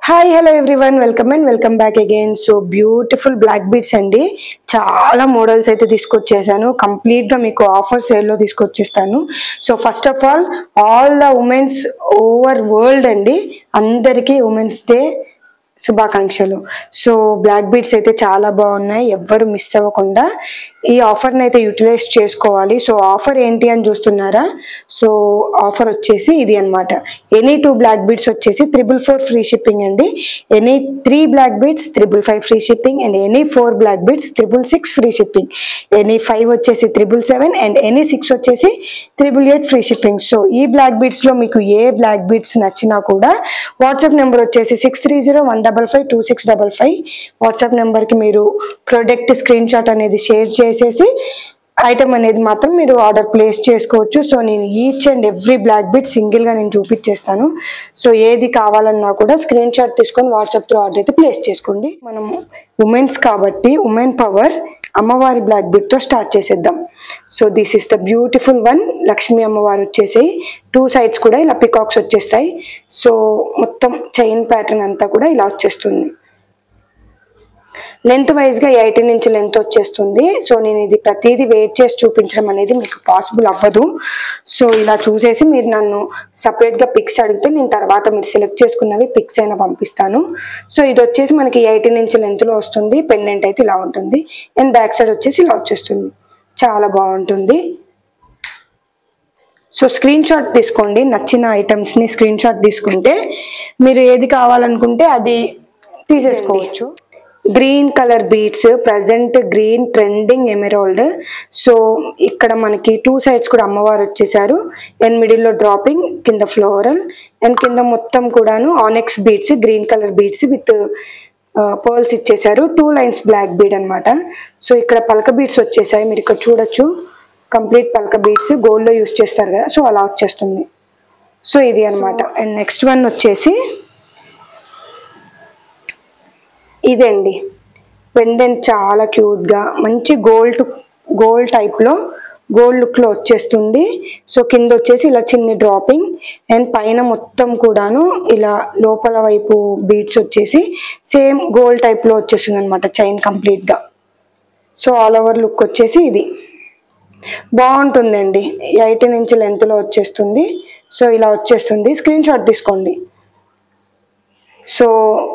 Hi hello everyone welcome back again. So beautiful black beads అండి. చాలా models అయితే తీసుకొచ్చేసాను. కంప్లీట్గా మీకు ఆఫర్ సేల్లో తీసుకొచ్చేస్తాను. So first of all the womens over world అండి, అందరికీ ఉమెన్స్ డే శుభాకాంక్షలు. సో బ్లాక్ బీడ్స్ అయితే చాలా బాగున్నాయి, ఎవ్వరు మిస్ అవ్వకుండా ఈ ఆఫర్ని అయితే యూటిలైజ్ చేసుకోవాలి. సో ఆఫర్ ఏంటి అని చూస్తున్నారా? సో ఆఫర్ వచ్చేసి ఇది అనమాట. ఎనీ 2 బ్లాక్ బీడ్స్ వచ్చేసి 444 ఫ్రీ షిప్పింగ్ అండి. Any 3 black beads 555 free shipping and any 4 black beads 666 free shipping. Any 5 వచ్చేసి 777 అండ్ ఎనీ 6 వచ్చేసి 888 ఫ్రీ షిప్పింగ్. సో ఈ బ్లాక్ బీడ్స్ లో మీకు ఏ బ్లాక్ బీడ్స్ నచ్చినా కూడా వాట్సాప్ నెంబర్ వచ్చేసి 6301552655. వాట్సాప్ నెంబర్కి మీరు ప్రోడక్ట్ స్క్రీన్ షాట్ అనేది షేర్ చేసేసి ఐటమ్ అనేది మాత్రం మీరు ఆర్డర్ ప్లేస్ చేసుకోవచ్చు. సో నేను each and every black bead సింగిల్గా నేను చూపించేస్తాను. సో ఏది కావాలన్నా కూడా స్క్రీన్ షాట్ తీసుకొని వాట్సాప్ త్రూ ఆర్డర్ అయితే ప్లేస్ చేసుకోండి. మనం ఉమెన్స్ కాబట్టి ఉమెన్ పవర్ అమ్మవారి బ్లాక్ బీడ్తో స్టార్ట్ చేసేద్దాం. So this is the beautiful one. Lakshmi అమ్మవారు వచ్చేసాయి, 2 సైడ్స్ కూడా ఇలా పికాక్స్ వచ్చేస్తాయి. సో మొత్తం చైన్ ప్యాటర్న్ అంతా కూడా ఇలా వచ్చేస్తుంది. లెంత్ వైజ్గా 18 ఇంచ్ లెంత్ వచ్చేస్తుంది. సో నేను ఇది ప్రతిదీ వెయిట్ చేసి చూపించడం అనేది మీకు పాసిబుల్ అవ్వదు. సో ఇలా చూసేసి మీరు నన్ను సపరేట్గా పిక్స్ అడిగితే నేను తర్వాత మీరు సెలెక్ట్ చేసుకున్నవి పిక్స్ అయినా పంపిస్తాను. సో ఇది వచ్చేసి మనకి 18 ఇంచ్ లెంత్లో వస్తుంది. పెండెంట్ అయితే ఇలా ఉంటుంది అండ్ బ్యాక్ సైడ్ వచ్చేసి ఇలా వచ్చేస్తుంది. చాలా బాగుంటుంది. సో స్క్రీన్ షాట్ తీసుకోండి. నచ్చిన ఐటమ్స్ని స్క్రీన్ షాట్ తీసుకుంటే మీరు ఏది కావాలనుకుంటే అది తీసేసుకోవచ్చు. Green colour beads, present green trending emerald. So ఇక్కడ మనకి 2 సైడ్స్ కూడా అమ్మవారు వచ్చేసారు అండ్ మిడిల్లో డ్రాపింగ్, కింద ఫ్లోరల్ అండ్ కింద మొత్తం కూడాను ఆనెక్స్ beads, green colour beads with pearls ఇచ్చేసారు. 2 లైన్స్ బ్లాక్ బీడ్ అనమాట. సో ఇక్కడ పలక బీడ్స్ వచ్చేసాయి, మీరు ఇక్కడ చూడొచ్చు. కంప్లీట్ పలక బీడ్స్ గోల్డ్లో యూస్ చేస్తారు కదా, సో అలా వచ్చేస్తుంది. సో ఇది అనమాట. అండ్ నెక్స్ట్ వన్ వచ్చేసి ఇదండి. పెండెంట్ చాలా క్యూట్గా మంచి గోల్డ్ టైప్లో గోల్డ్ లుక్లో వచ్చేస్తుంది. సో కింద వచ్చేసి ఇలా చిన్న డ్రాపింగ్ అండ్ పైన మొత్తం కూడాను ఇలా లోపల వైపు బీడ్స్ వచ్చేసి సేమ్ గోల్డ్ టైప్లో వచ్చేస్తుంది అనమాట చైన్ కంప్లీట్గా. సో ఆల్ ఓవర్ లుక్ వచ్చేసి ఇది బాగుంటుందండి. 18 ఇంచ్ లెంత్లో వచ్చేస్తుంది. సో ఇలా వచ్చేస్తుంది. స్క్రీన్ షాట్ తీసుకోండి. సో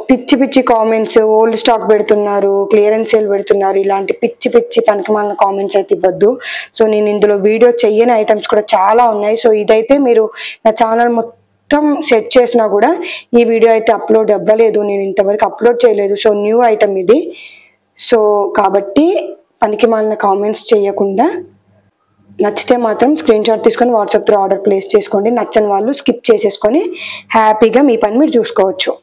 పిచ్చి కామెంట్స్, ఓల్డ్ స్టాక్ పెడుతున్నారు, క్లియరెన్స్ సేల్ పెడుతున్నారు, ఇలాంటి పిచ్చి పనికిమాలిన కామెంట్స్ అయితే ఇవ్వద్దు. సో నేను ఇందులో వీడియో చెయ్యని ఐటమ్స్ కూడా చాలా ఉన్నాయి. సో ఇదైతే మీరు నా ఛానల్ మొత్తం సెట్ చేసినా కూడా ఈ వీడియో అయితే అప్లోడ్ అవ్వలేదు, నేను ఇంతవరకు అప్లోడ్ చేయలేదు. సో న్యూ ఐటమ్ ఇది. సో కాబట్టి పనికిమాలిన కామెంట్స్ చేయకుండా నచ్చితే మాత్రం స్క్రీన్ షాట్ తీసుకొని వాట్సాప్ త్రూ ఆర్డర్ ప్లేస్ చేసుకోండి. నచ్చని వాళ్ళు స్కిప్ చేసేసుకొని హ్యాపీగా మీ పని మీరు చూసుకోవచ్చు.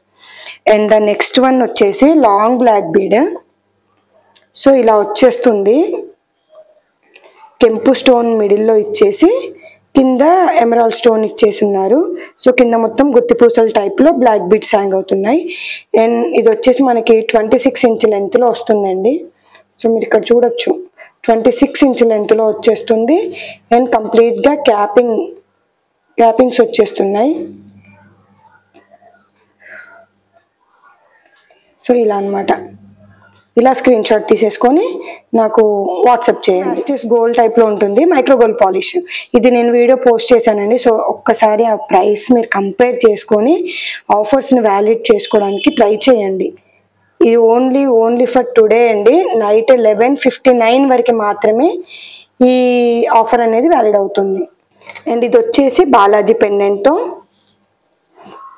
అండ్ ద నెక్స్ట్ వన్ వచ్చేసి లాంగ్ బ్లాక్ బీడ్. సో ఇలా వచ్చేస్తుంది. కెంపు స్టోన్ మిడిల్లో ఇచ్చేసి కింద ఎమరాల్డ్ స్టోన్ ఇచ్చేసి ఉన్నారు. సో కింద మొత్తం గుత్తి పూసల టైప్లో బ్లాక్ బీడ్స్ హ్యాంగ్ అవుతున్నాయి. అండ్ ఇది వచ్చేసి మనకి 26 ఇంచ్ లెంత్లో వస్తుందండి. సో మీరు ఇక్కడ చూడొచ్చు, 26 ఇంచ్ లెంత్లో వచ్చేస్తుంది అండ్ కంప్లీట్గా క్యాపింగ్స్ వచ్చేస్తున్నాయి. సో ఇలా అనమాట. ఇలా స్క్రీన్ షాట్ తీసేసుకొని నాకు వాట్సాప్ చేయండి. జస్టిస్ గోల్డ్ టైప్లో ఉంటుంది, మైక్రో గోల్డ్ పాలిష్. ఇది నేను వీడియో పోస్ట్ చేశానండి. సో ఒక్కసారి ఆ ప్రైస్ మీరు కంపేర్ చేసుకొని ఆఫర్స్ని వ్యాలిడ్ చేసుకోవడానికి ట్రై చేయండి. ఇది ఓన్లీ ఫర్ టుడే అండి. నైట్ 11:59 వరకు మాత్రమే ఈ ఆఫర్ అనేది వ్యాలిడ్ అవుతుంది. అండ్ ఇది వచ్చేసి బాలాజీ పెండెంట్తో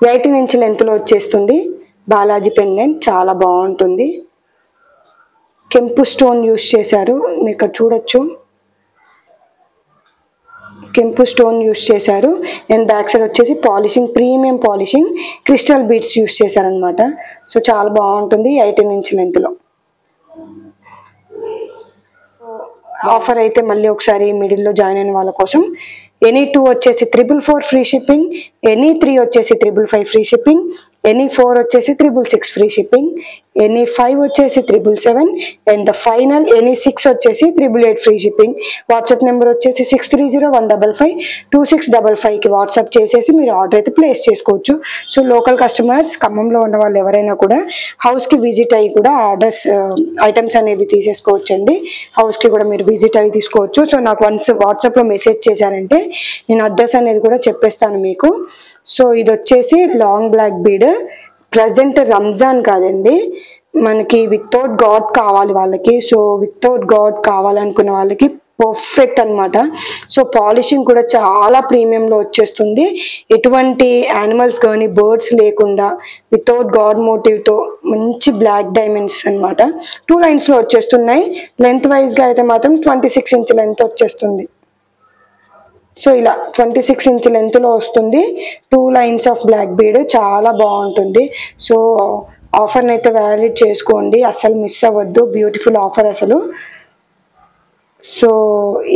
18 ఇంచ్ లెంత్లో వచ్చేస్తుంది. బాలాజీ పెండెంట్ చాలా బాగుంటుంది. కెంపు స్టోన్ యూస్ చేశారు, మీరు ఇక్కడ చూడొచ్చు. కెంపు స్టోన్ యూస్ చేశారు అండ్ బ్యాక్ సైడ్ వచ్చేసి polishing, premium polishing crystal beads use చేశారనమాట. సో చాలా బాగుంటుంది 18 ఇంచ్ లెంత్లో. ఆఫర్ అయితే మళ్ళీ ఒకసారి మిడిల్లో జాయిన్ అయిన వాళ్ళ కోసం ఎనీ 2 వచ్చేసి 444 ఫ్రీ షిప్పింగ్, ఎనీ 3 వచ్చేసి 555 ఫ్రీ షిప్పింగ్, ఎనీ 4 వచ్చేసి 666 ఫ్రీ షిప్పింగ్, ఎనీ 5 వచ్చేసి 777 అండ్ ద ఫైనల్ ఎనీ 6 వచ్చేసి 888 ఫ్రీ షిప్పింగ్. వాట్సాప్ నెంబర్ వచ్చేసి 6301552655కి వాట్సాప్ చేసేసి మీరు ఆర్డర్ అయితే ప్లేస్ చేసుకోవచ్చు. సో లోకల్ కస్టమర్స్ ఖమ్మంలో ఉన్న వాళ్ళు ఎవరైనా కూడా హౌస్కి విజిట్ అయ్యి కూడా ఆర్డర్స్ ఐటమ్స్ అనేవి తీసేసుకోవచ్చండి. హౌస్కి కూడా మీరు విజిట్ అయ్యి తీసుకోవచ్చు. సో నాకు వన్స్ వాట్సాప్లో మెసేజ్ చేశారంటే నేను అడ్రస్ అనేది కూడా చెప్పేస్తాను మీకు. సో ఇది వచ్చేసి long black bead. Present Ramzan కాదండి, మనకి వితౌట్ గాడ్ కావాలి వాళ్ళకి. సో వితౌట్ గాడ్ కావాలనుకున్న వాళ్ళకి పర్ఫెక్ట్ అనమాట. సో పాలిషింగ్ కూడా చాలా ప్రీమియంలో వచ్చేస్తుంది. ఎటువంటి యానిమల్స్ కానీ బర్డ్స్ లేకుండా వితౌట్ గాడ్ మోటివ్తో మంచి బ్లాక్ డైమండ్స్ అనమాట. 2 లైన్స్లో వచ్చేస్తున్నాయి. లెంత్ వైజ్గా అయితే మాత్రం 26 ఇంచ్ లెంత్ వచ్చేస్తుంది. సో ఇలా 26 ఇంచ్ లెంత్లో వస్తుంది. 2 లైన్స్ ఆఫ్ బ్లాక్ బీడ్ చాలా బాగుంటుంది. సో ఆఫర్ని అయితే వ్యాలిడ్ చేసుకోండి, అసలు మిస్ అవ్వద్దు. బ్యూటిఫుల్ ఆఫర్ అసలు. సో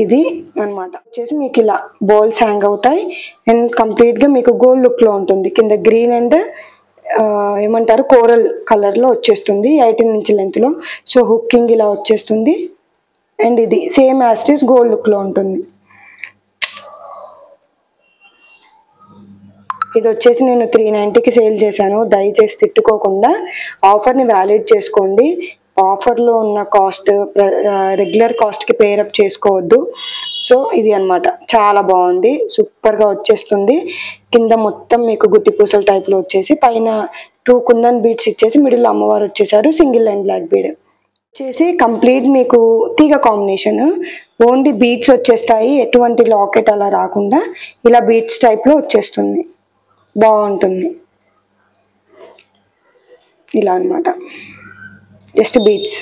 ఇది అనమాట వచ్చేసి మీకు ఇలా బౌల్స్ హ్యాంగ్ అవుతాయి అండ్ కంప్లీట్గా మీకు గోల్డ్ లుక్లో ఉంటుంది. కింద గ్రీన్ అండ్ ఏమంటారు కోరల్ కలర్లో వచ్చేస్తుంది 18 ఇంచ్ లెంత్లో. సో హుక్కింగ్ ఇలా వచ్చేస్తుంది అండ్ ఇది సేమ్ యాస్టిస్ గోల్డ్ లుక్లో ఉంటుంది. ఇది వచ్చేసి నేను 390కి సేల్ చేశాను. దయచేసి తిట్టుకోకుండా ఆఫర్ని వ్యాలిడ్ చేసుకోండి. ఆఫర్లో ఉన్న కాస్ట్ రెగ్యులర్ కాస్ట్కి పేరప్ చేసుకోవద్దు. సో ఇది అనమాట, చాలా బాగుంది, సూపర్గా వచ్చేస్తుంది. కింద మొత్తం మీకు గుత్తి పూసల టైప్లో వచ్చేసి పైన 2 కుందన్ బీడ్స్ ఇచ్చేసి మిడిల్లో అమ్మవారు వచ్చేసారు. సింగిల్ లైన్ బ్లాక్ బీడ్ వచ్చేసి కంప్లీట్ మీకు తీగ కాంబినేషన్. ఓన్లీ బీడ్స్ వచ్చేస్తాయి, ఎటువంటి లాకెట్ అలా రాకుండా ఇలా బీడ్స్ టైప్లో వచ్చేస్తుంది. బాగుంటుంది ఇలా అనమాట, జస్ట్ బీడ్స్.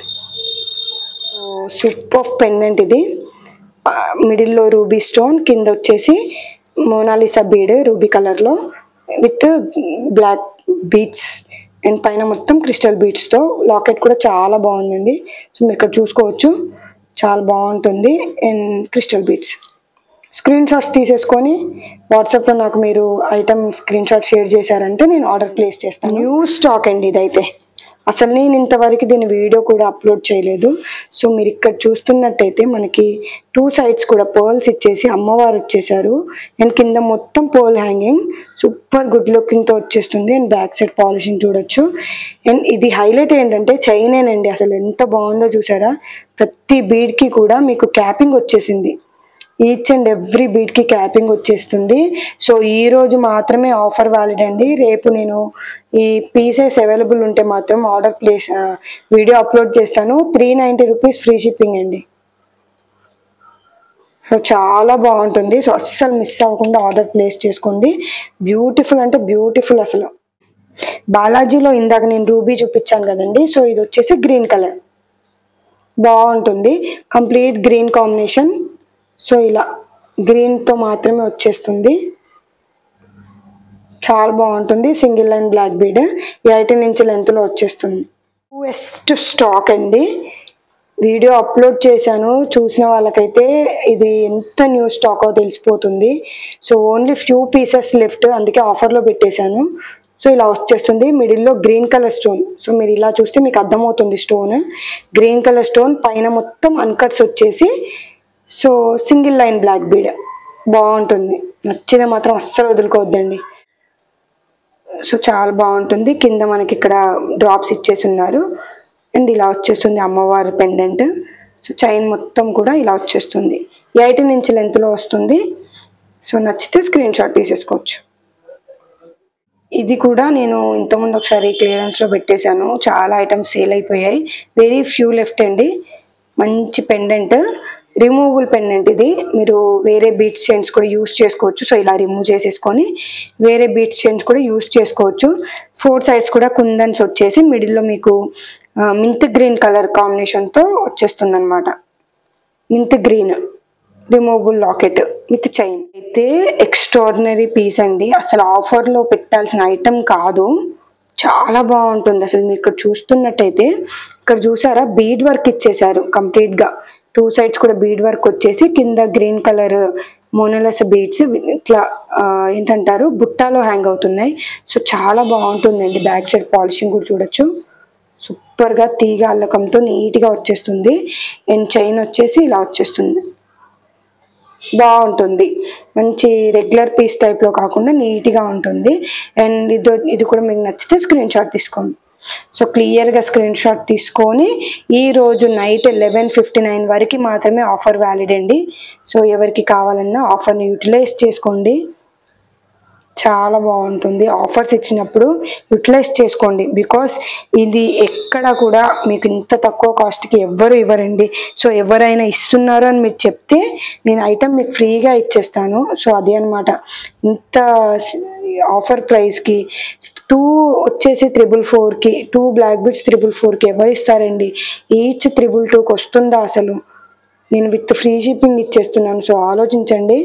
సూపర్ పెండెంట్ ఇది. మిడిల్లో రూబీ స్టోన్, కింద వచ్చేసి మోనాలిసా బీడ్ రూబీ కలర్లో విత్ బ్లాక్ బీడ్స్ అండ్ పైన మొత్తం క్రిస్టల్ బీడ్స్తో. లాకెట్ కూడా చాలా బాగుందండి. సో మీరు ఇక్కడ చూసుకోవచ్చు, చాలా బాగుంటుంది and crystal beads. Screen shots తీసేసుకొని వాట్సాప్లో నాకు మీరు ఐటమ్ స్క్రీన్ షాట్ షేర్ చేశారంటే నేను ఆర్డర్ ప్లేస్ చేస్తాను. న్యూ స్టాక్ అండి ఇదైతే. అసలు నేను ఇంతవరకు దీని వీడియో కూడా అప్లోడ్ చేయలేదు. సో మీరు ఇక్కడ చూస్తున్నట్టయితే మనకి 2 సైడ్స్ కూడా పర్ల్స్ ఇచ్చేసి అమ్మవారు వచ్చేసారు అండ్ కింద మొత్తం పర్ల్ హ్యాంగింగ్ సూపర్ గుడ్ లుకింగ్తో వచ్చేస్తుంది. అండ్ బ్యాక్ సైడ్ పాలిషింగ్ చూడొచ్చు. అండ్ ఇది హైలైట్ ఏంటంటే చైనేనండి, అసలు ఎంత బాగుందో చూసారా. ప్రతి బీడ్కి కూడా మీకు క్యాపింగ్ వచ్చేసింది, ఈచ్ అండ్ ఎవ్రీ బీడ్కి క్యాపింగ్ వచ్చేస్తుంది. సో ఈరోజు మాత్రమే ఆఫర్ వ్యాలిడ్ అండి. రేపు నేను ఈ పీసెస్ అవైలబుల్ ఉంటే మాత్రం ఆర్డర్ ప్లేస్ వీడియో అప్లోడ్ చేస్తాను. 390 రూపీస్ ఫ్రీ షిప్పింగ్ అండి. సో చాలా బాగుంటుంది. సో అస్సలు మిస్ అవ్వకుండా ఆర్డర్ ప్లేస్ చేసుకోండి. బ్యూటిఫుల్ అంటే బ్యూటిఫుల్ అసలు. బాలాజీలో ఇందాక నేను రూబీ చూపించాను కదండి, సో ఇది వచ్చేసి గ్రీన్ కలర్ బాగుంటుంది. Complete green combination. సో ఇలా గ్రీన్తో మాత్రమే వచ్చేస్తుంది, చాలా బాగుంటుంది. Single line black bead 18 inch లెంత్లో వచ్చేస్తుంది. బెస్ట్ స్టాక్ అండి. వీడియో అప్లోడ్ చేశాను, చూసిన వాళ్ళకైతే ఇది ఎంత న్యూ స్టాకో తెలిసిపోతుంది. So only few pieces left, అందుకే ఆఫర్లో పెట్టేశాను. సో ఇలా వచ్చేస్తుంది. మిడిల్లో గ్రీన్ కలర్ స్టోన్. సో మీరు ఇలా చూస్తే మీకు అర్థమవుతుంది స్టోన్. గ్రీన్ కలర్ స్టోన్ పైన మొత్తం అన్కట్స్ వచ్చేసి so single line black bead బాగుంటుంది. నచ్చింది మాత్రం అస్సలు వదులుకోవద్దండి. సో చాలా బాగుంటుంది. కింద మనకి ఇక్కడ డ్రాప్స్ ఇచ్చేసి ఉన్నారు అండ్ ఇలా వచ్చేస్తుంది అమ్మవారి పెండెంట్. సో చైన్ మొత్తం కూడా ఇలా వచ్చేస్తుంది. 18 ఇంచ్ లెంత్లో వస్తుంది. సో నచ్చితే స్క్రీన్ షాట్ తీసేసుకోవచ్చు. ఇది కూడా నేను ఇంతకుముందు ఒకసారి క్లియరెన్స్లో పెట్టేశాను, చాలా ఐటమ్స్ సేల్ అయిపోయాయి. వెరీ ఫ్యూ లెఫ్ట్ అండి. మంచి పెండెంట్, రిమూవబుల్ పెండెంట్. ఇది మీరు వేరే బీట్స్ చైన్స్ కూడా యూస్ చేసుకోవచ్చు. సో ఇలా రిమూవ్ చేసేసుకొని వేరే బీట్స్ చైన్స్ కూడా యూస్ చేసుకోవచ్చు. 4 సైడ్స్ కూడా కుందన్స్ వచ్చేసి మిడిల్లో మీకు మింత్ గ్రీన్ కలర్ కాంబినేషన్తో వచ్చేస్తుంది అనమాట. మింత్ green removable locket with chain అయితే ఎక్స్ట్రాడినరీ పీస్ అండి. అసలు ఆఫర్లో పెట్టాల్సిన ఐటమ్ కాదు, చాలా బాగుంటుంది. అసలు మీరు ఇక్కడ చూస్తున్నట్టయితే ఇక్కడ చూసారా బీడ్ వర్క్ ఇచ్చేసారు కంప్లీట్గా. 2 సైడ్స్ కూడా బీడ్ వర్క్ వచ్చేసి కింద గ్రీన్ కలర్ మోనాలిసా బీడ్స్ ఇట్లా ఏంటంటారు బుట్టాలో హ్యాంగ్ అవుతున్నాయి. సో చాలా బాగుంటుందండి. బ్యాక్ సైడ్ పాలిషింగ్ కూడా చూడొచ్చు. సూపర్గా తీగ అల్లకంతో నీట్గా వచ్చేస్తుంది. అండ్ చైన్ వచ్చేసి ఇలా వచ్చేస్తుంది. బాగుంటుంది. మంచి రెగ్యులర్ పీస్ టైప్లో కాకుండా నీట్గా ఉంటుంది. అండ్ ఇది కూడా మీకు నచ్చితే స్క్రీన్ షాట్ తీసుకోండి. సో క్లియర్గా స్క్రీన్ షాట్ తీసుకొని ఈరోజు నైట్ 11:59 వరకు మాత్రమే ఆఫర్ వ్యాలిడ్ అండి. సో ఎవరికి కావాలన్నా ఆఫర్ని యూటిలైజ్ చేసుకోండి. చాలా బాగుంటుంది. ఆఫర్స్ ఇచ్చినప్పుడు యూటిలైజ్ చేసుకోండి. బికాస్ ఇది ఎక్కడ కూడా మీకు ఇంత తక్కువ కాస్ట్కి ఎవ్వరు ఇవ్వరండి. సో ఎవరైనా ఇస్తున్నారు అని మీరు చెప్తే నేను ఐటమ్ మీకు ఫ్రీగా ఇచ్చేస్తాను. సో అదే అనమాట. ఇంత ఆఫర్ ప్రైస్కి 2 వచ్చేసి 444కి 2 బ్లాక్ బీడ్స్ 444కి ఎవరు ఇస్తారండి? ఈచ్ 222కి వస్తుందా అసలు? నేను విత్ ఫ్రీ షిప్పింగ్ ఇచ్చేస్తున్నాను. సో ఆలోచించండి.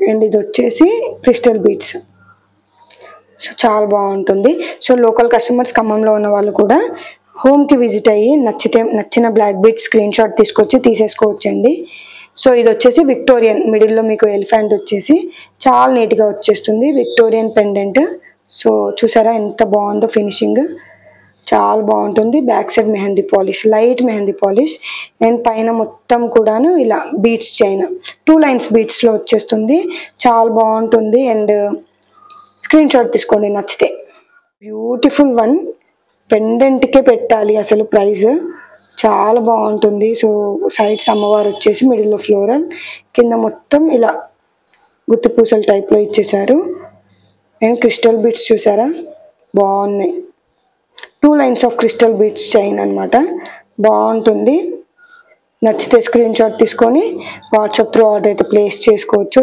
అండ్ ఇది వచ్చేసి క్రిస్టల్ బీడ్స్. సో చాలా బాగుంటుంది. సో లోకల్ కస్టమర్స్ ఖమ్మంలో ఉన్న వాళ్ళు కూడా హోమ్కి విజిట్ అయ్యి నచ్చిన బ్లాక్ బీడ్స్ స్క్రీన్ షాట్ తీసుకొచ్చి తీసేసుకోవచ్చండి. సో ఇది వచ్చేసి విక్టోరియన్, మిడిల్లో మీకు ఎలిఫెంట్ వచ్చేసి చాలా నీట్గా వచ్చేస్తుంది. Victorian pendant. సో చూసారా ఎంత బాగుందో ఫినిషింగ్, చాలా బాగుంటుంది. Back side mehndi polish, light mehndi polish. And పైన మొత్తం కూడాను ఇలా బీడ్స్ చైన్ 2 లైన్స్ బీడ్స్లో వచ్చేస్తుంది. చాలా బాగుంటుంది. అండ్ స్క్రీన్ షాట్ తీసుకోండి నచ్చితే. Beautiful one. పెండెంట్కే పెట్టాలి అసలు ప్రైస్. చాలా బాగుంటుంది. సో సైడ్స్ అమ్మవారు వచ్చేసి మిడిల్లో ఫ్లోరల్, కింద మొత్తం ఇలా గుత్తి పూసల టైప్లో ఇచ్చేసారు. అండ్ క్రిస్టల్ బీడ్స్ చూసారా బాగున్నాయి. 2 lines of crystal beads chain అనమాట. బాగుంటుంది. నచ్చితే స్క్రీన్ షాట్ తీసుకొని వాట్సాప్ త్రూ ఆర్డర్ అయితే ప్లేస్ చేసుకోవచ్చు.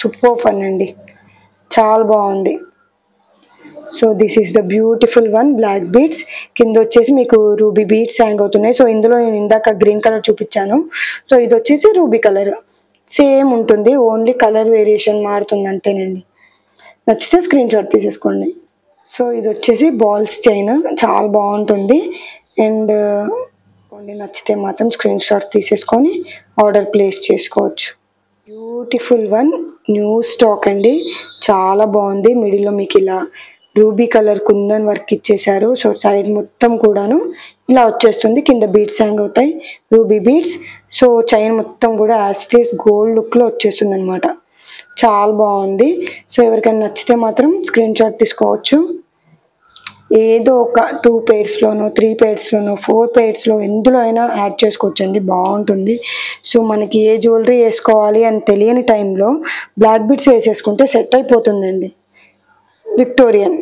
సూపర్ అనండి. చాలా బాగుంది. So this is the beautiful one black beads. కింద వచ్చేసి మీకు రూబీ బీడ్స్ హ్యాంగ్ అవుతున్నాయి. సో ఇందులో నేను ఇందాక గ్రీన్ కలర్ చూపించాను. సో ఇది వచ్చేసి రూబీ కలర్. సేమ్ ఉంటుంది, ఓన్లీ కలర్ వేరియేషన్ మారుతుంది అంతేనండి. నచ్చితే స్క్రీన్ షాట్ తీసేసుకోండి. సో ఇది వచ్చేసి బాల్స్ చైన్, చాలా బాగుంటుంది. అండ్ నచ్చితే మాత్రం స్క్రీన్ షాట్ తీసేసుకొని ఆర్డర్ ప్లేస్ చేసుకోవచ్చు. బ్యూటిఫుల్ వన్, న్యూ స్టాక్ అండి. చాలా బాగుంది. మిడిల్లో మీకు ఇలా రూబీ కలర్ కుందన్ వర్క్ ఇచ్చేసారు. సో సైడ్ మొత్తం కూడాను ఇలా వచ్చేస్తుంది. కింద బీడ్స్ హ్యాంగ్ అవుతాయి, రూబీ బీడ్స్. సో చైన్ మొత్తం కూడా యాస్టీస్ గోల్డ్ లుక్లో వచ్చేస్తుంది అనమాట. చాలా బాగుంది. సో ఎవరికైనా నచ్చితే మాత్రం స్క్రీన్ షాట్ తీసుకోవచ్చు. ఏదో ఒక 2 పేర్స్లోనో 3 పేర్స్లోనో 4 పేర్స్లో ఎందులో అయినా యాడ్ చేసుకోవచ్చండి. బాగుంటుంది. సో మనకి ఏ జ్యువెలరీ వేసుకోవాలి అని తెలియని టైంలో బ్లాక్ బీడ్స్ వేసేసుకుంటే సెట్ అయిపోతుందండి. విక్టోరియన్,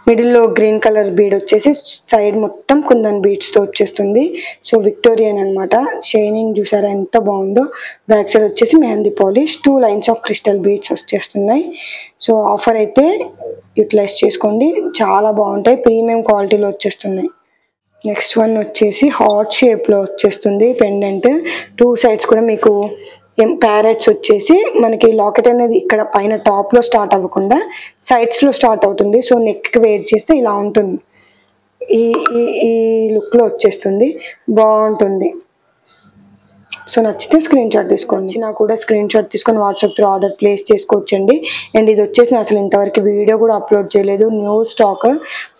మిడిల్లో గ్రీన్ కలర్ బీడ్ వచ్చేసి సైడ్ మొత్తం కుందన్ బీడ్స్తో వచ్చేస్తుంది. సో విక్టోరియన్ అనమాట. షైనింగ్ చూసారా ఎంత బాగుందో. బ్యాక్ సైడ్ వచ్చేసి mehndi polish, 2 lines of crystal beads వచ్చేస్తున్నాయి. సో ఆఫర్ అయితే యూటిలైజ్ చేసుకోండి. చాలా బాగుంటాయి, ప్రీమియం క్వాలిటీలో వచ్చేస్తున్నాయి. నెక్స్ట్ వన్ వచ్చేసి హార్ట్ షేప్లో వచ్చేస్తుంది పెండెంట్. 2 సైడ్స్ కూడా మీకు ప్యారెట్స్ వచ్చేసి మనకి లాకెట్ అనేది ఇక్కడ పైన టాప్లో స్టార్ట్ అవ్వకుండా సైడ్స్లో స్టార్ట్ అవుతుంది. సో నెక్కి వేర్ చేస్తే ఇలా ఉంటుంది. ఈ లుక్లో వచ్చేస్తుంది. బాగుంటుంది. సో నచ్చితే స్క్రీన్ షాట్ తీసుకోండి. నాకు కూడా స్క్రీన్ షాట్ తీసుకొని వాట్సాప్ త్రూ ఆర్డర్ ప్లేస్ చేసుకోవచ్చండి. అండ్ ఇది వచ్చేసి అసలు ఇంతవరకు వీడియో కూడా అప్లోడ్ చేయలేదు, new stock.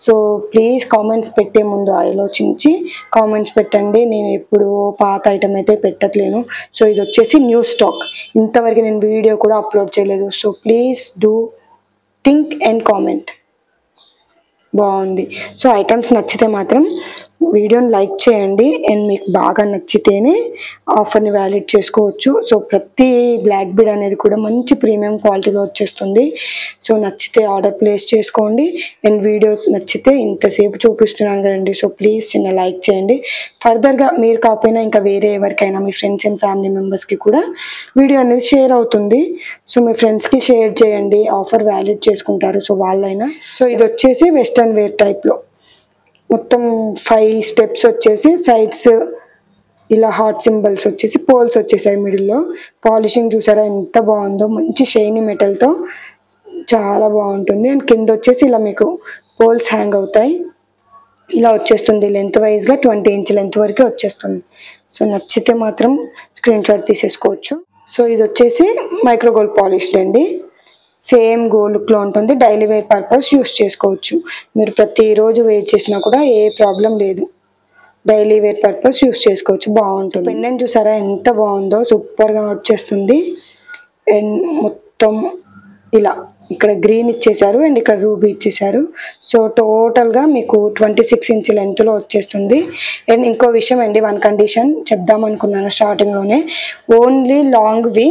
So please comments పెట్టే ముందు ఆలోచించి కామెంట్స్ పెట్టండి. నేను ఎప్పుడు పాత ఐటమ్ అయితే పెట్టట్లేను. సో ఇది వచ్చేసి న్యూ స్టాక్. ఇంతవరకు నేను వీడియో కూడా అప్లోడ్ చేయలేదు. So please do think and comment. బాగుంది. సో ఐటమ్స్ నచ్చితే మాత్రం వీడియోని లైక్ చేయండి. అండ్ మీకు బాగా నచ్చితేనే ఆఫర్ని వ్యాలిడ్ చేసుకోవచ్చు. సో ప్రతి బ్లాక్ బీడ్ అనేది కూడా మంచి ప్రీమియం క్వాలిటీలో వచ్చేస్తుంది. సో నచ్చితే ఆర్డర్ ప్లేస్ చేసుకోండి. అండ్ వీడియో నచ్చితే ఇంతసేపు చూపిస్తున్నాను కదండి, సో ప్లీజ్ చిన్న లైక్ చేయండి. ఫర్దర్గా మీరు కాకపోయినా ఇంకా వేరే ఎవరికైనా మీ ఫ్రెండ్స్ అండ్ ఫ్యామిలీ మెంబర్స్కి కూడా వీడియో అనేది షేర్ అవుతుంది. సో మీ ఫ్రెండ్స్కి షేర్ చేయండి, ఆఫర్ వ్యాలిడ్ చేసుకుంటారు సో వాళ్ళైనా. సో ఇది వచ్చేసి వెస్టర్న్ వేర్ టైప్లో మొత్తం 5 స్టెప్స్ వచ్చేసి సైడ్స్ ఇలా హార్ట్ సింబల్స్ వచ్చేసి పోల్స్ వచ్చేసాయి. మిడిల్లో పాలిషింగ్ చూసారా ఎంత బాగుందో, మంచి షైనీ మెటల్తో చాలా బాగుంటుంది. అండ్ కింద వచ్చేసి ఇలా మీకు పోల్స్ హ్యాంగ్ అవుతాయి. ఇలా వచ్చేస్తుంది లెంత్ వైజ్గా 20 ఇంచ్ లెంత్ వరకు వచ్చేస్తుంది. సో నచ్చితే మాత్రం స్క్రీన్ షాట్ తీసేసుకోవచ్చు. సో ఇది వచ్చేసి మైక్రో గోల్డ్ పాలిష్ అండి. సేమ్ గోల్డ్ లుక్లో ఉంటుంది. డైలీ వేర్ పర్పస్ యూస్ చేసుకోవచ్చు. మీరు ప్రతిరోజు వేర్ చేసినా కూడా ఏ ప్రాబ్లం లేదు. డైలీ వేర్ పర్పస్ యూస్ చేసుకోవచ్చు. బాగుంటుంది. పెండెంట్ చూసారా ఎంత బాగుందో, సూపర్గా వచ్చేస్తుంది. అండ్ మొత్తం ఇలా ఇక్కడ గ్రీన్ ఇచ్చేసారు అండ్ ఇక్కడ రూబీ ఇచ్చేసారు. సో టోటల్గా మీకు 26 ఇంచ్ లెంత్లో వచ్చేస్తుంది. అండ్ ఇంకో విషయం అండి, వన్ కండిషన్ చెప్దాం అనుకున్నాను స్టార్టింగ్లోనే. ఓన్లీ లాంగ్వి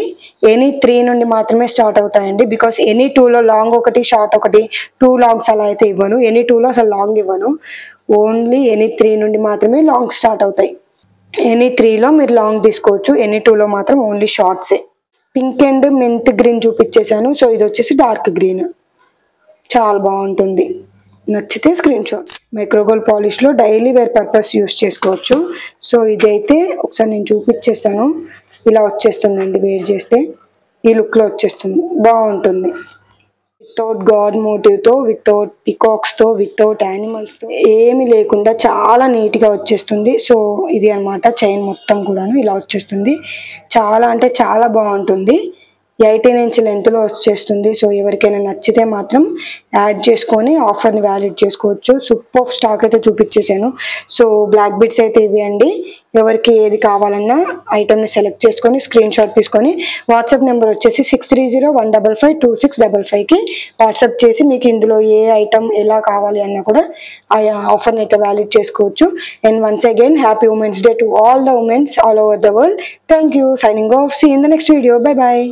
ఎనీ 3 నుండి మాత్రమే స్టార్ట్ అవుతాయండి. బికాస్ ఎనీ 2లో లాంగ్ ఒకటి షార్ట్ ఒకటి, 2 లాంగ్స్ అలా అయితే ఇవ్వను. ఎనీ 2లో అసలు లాంగ్ ఇవ్వను. ఓన్లీ ఎనీ 3 నుండి మాత్రమే లాంగ్ స్టార్ట్ అవుతాయి. ఎనీ 3లో మీరు లాంగ్ తీసుకోవచ్చు. ఎనీ 2లో మాత్రం ఓన్లీ షార్ట్సే. పింక్ అండ్ మింట్ గ్రీన్ చూపించేశాను. సో ఇది వచ్చేసి డార్క్ గ్రీన్. చాలా బాగుంటుంది. నచ్చితే స్క్రీన్ షాట్. మైక్రో గోల్డ్ పాలిష్లో డైలీ వేర్ పర్పస్ యూస్ చేసుకోవచ్చు. సో ఇదైతే ఒకసారి నేను చూపించేస్తాను. ఇలా వచ్చేస్తుందండి వేర్ చేస్తే. ఈ లుక్లో వచ్చేస్తుంది. బాగుంటుంది. వితౌట్ గాడ్ మోటివ్తో, వితౌట్ పికాక్స్తో, వితౌట్ యానిమల్స్తో ఏమి లేకుండా చాలా నీట్గా వచ్చేస్తుంది. సో ఇది అనమాట చైన్ మొత్తం కూడాను ఇలా వచ్చేస్తుంది. చాలా అంటే చాలా బాగుంటుంది. 18 ఇంచ్ లెంత్లో వచ్చేస్తుంది. సో ఎవరికైనా నచ్చితే మాత్రం యాడ్ చేసుకొని ఆఫర్ని వ్యాలిడ్ చేసుకోవచ్చు. సూపర్ స్టాక్ అయితే చూపించేసాను. సో బ్లాక్ బీడ్స్ అయితే ఇవి అండి. ఎవరికి ఏది కావాలన్నా ఐటమ్ని సెలెక్ట్ చేసుకొని స్క్రీన్ షాట్ తీసుకొని వాట్సాప్ నెంబర్ వచ్చేసి 6301552655కి వాట్సాప్ చేసి మీకు ఇందులో ఏ ఐటమ్ ఎలా కావాలి అన్నా కూడా ఆ ఆఫర్ని అయితే వ్యాలిడ్ చేసుకోవచ్చు. And once again happy women's day to all the women's all over the world. Thank you. Signing off. See in the next video. Bye bye.